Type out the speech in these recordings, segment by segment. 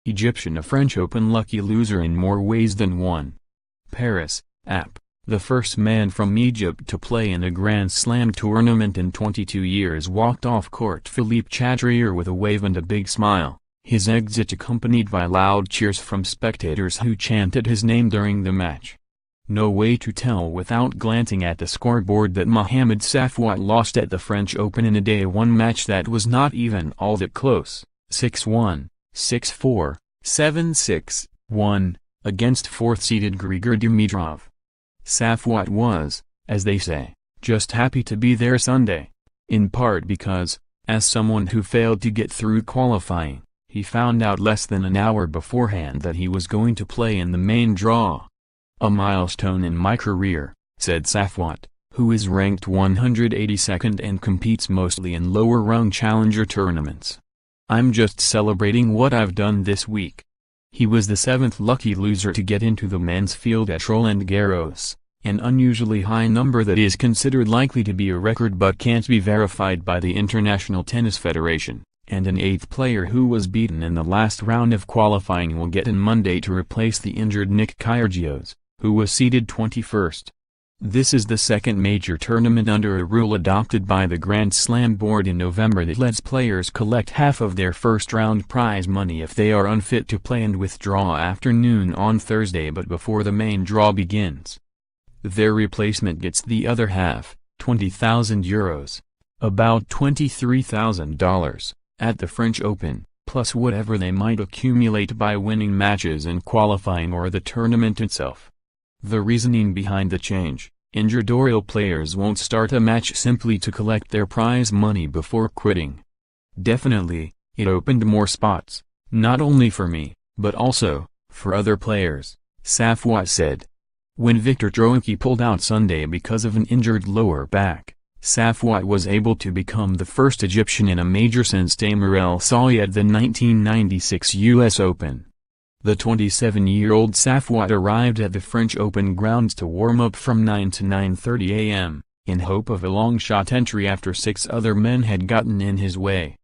Egyptian a French Open lucky loser in more ways than one. Paris, app. The first man from Egypt to play in a Grand Slam tournament in 22 years walked off court Philippe Chatrier with a wave and a big smile, his exit accompanied by loud cheers from spectators who chanted his name during the match. No way to tell without glancing at the scoreboard that Mohamed Safwat lost at the French Open in a Day 1 match that was not even all that close, 6-1, 6-4, 7-6, 1, against fourth-seeded Grigor Dimitrov. Safwat was, as they say, just happy to be there Sunday. In part because, as someone who failed to get through qualifying, he found out less than an hour beforehand that he was going to play in the main draw. "A milestone in my career," said Safwat, who is ranked 182nd and competes mostly in lower-rung challenger tournaments. "I'm just celebrating what I've done this week." He was the seventh lucky loser to get into the men's field at Roland Garros, an unusually high number that is considered likely to be a record but can't be verified by the International Tennis Federation, and an eighth player who was beaten in the last round of qualifying will get in Monday to replace the injured Nick Kyrgios, who was seeded 21st. This is the second major tournament under a rule adopted by the Grand Slam board in November that lets players collect half of their first-round prize money if they are unfit to play and withdraw after noon on Thursday but before the main draw begins. Their replacement gets the other half, €20,000, about $23,000, at the French Open, plus whatever they might accumulate by winning matches in qualifying or the tournament itself. The reasoning behind the change: injured or ill players won't start a match simply to collect their prize money before quitting. "Definitely, it opened more spots, not only for me, but also for other players," Safwat said. When Viktor Troicki pulled out Sunday because of an injured lower back, Safwat was able to become the first Egyptian in a major since Tamer El Sawi at the 1996 US Open. The 27-year-old Safwat arrived at the French Open grounds to warm up from 9 to 9:30 a.m., in hope of a long-shot entry after 6 other men had gotten in his way.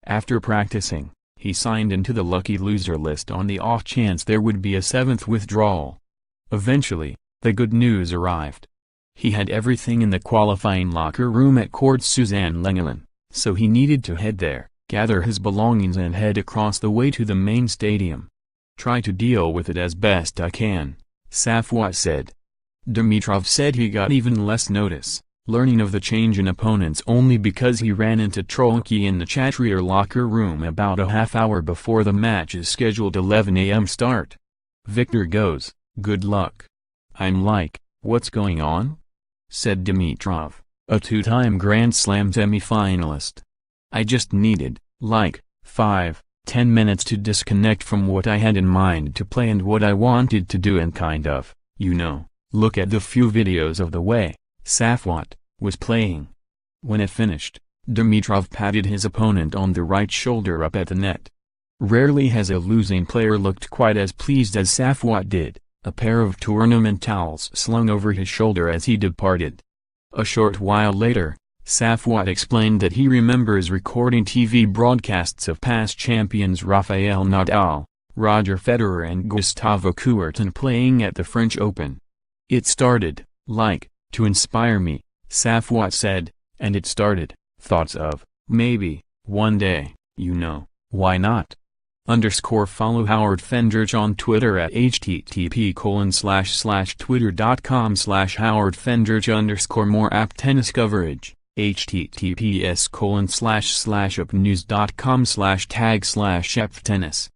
After practicing, he signed into the lucky loser list on the off chance there would be a 7th withdrawal. Eventually, the good news arrived. He had everything in the qualifying locker room at Court Suzanne Lenglen, so he needed to head there, gather his belongings and head across the way to the main stadium. "Try to deal with it as best I can," Safwat said. Dimitrov said he got even less notice, learning of the change in opponents only because he ran into Troicki in the Chatrier locker room about a half hour before the match's scheduled 11 a.m. start. Viktor goes, "Good luck." "I'm like, what's going on?" said Dimitrov, a two-time Grand Slam semi-finalist. "I just needed, 5-10 minutes to disconnect from what I had in mind to play and what I wanted to do and kind of, look at the few videos of the way Safwat was playing." When it finished, Dimitrov patted his opponent on the right shoulder up at the net. Rarely has a losing player looked quite as pleased as Safwat did, a pair of tournament towels slung over his shoulder as he departed. A short while later, Safwat explained that he remembers recording TV broadcasts of past champions Rafael Nadal, Roger Federer and Gustavo Kuerten playing at the French Open. "It started, to inspire me," Safwat said, and it started, thoughts of, maybe, one day, why not? Follow Howard Fendrich on Twitter at http://twitter.com/HowardFendrich_ more app tennis coverage, https://upnews.com/tag/ftennis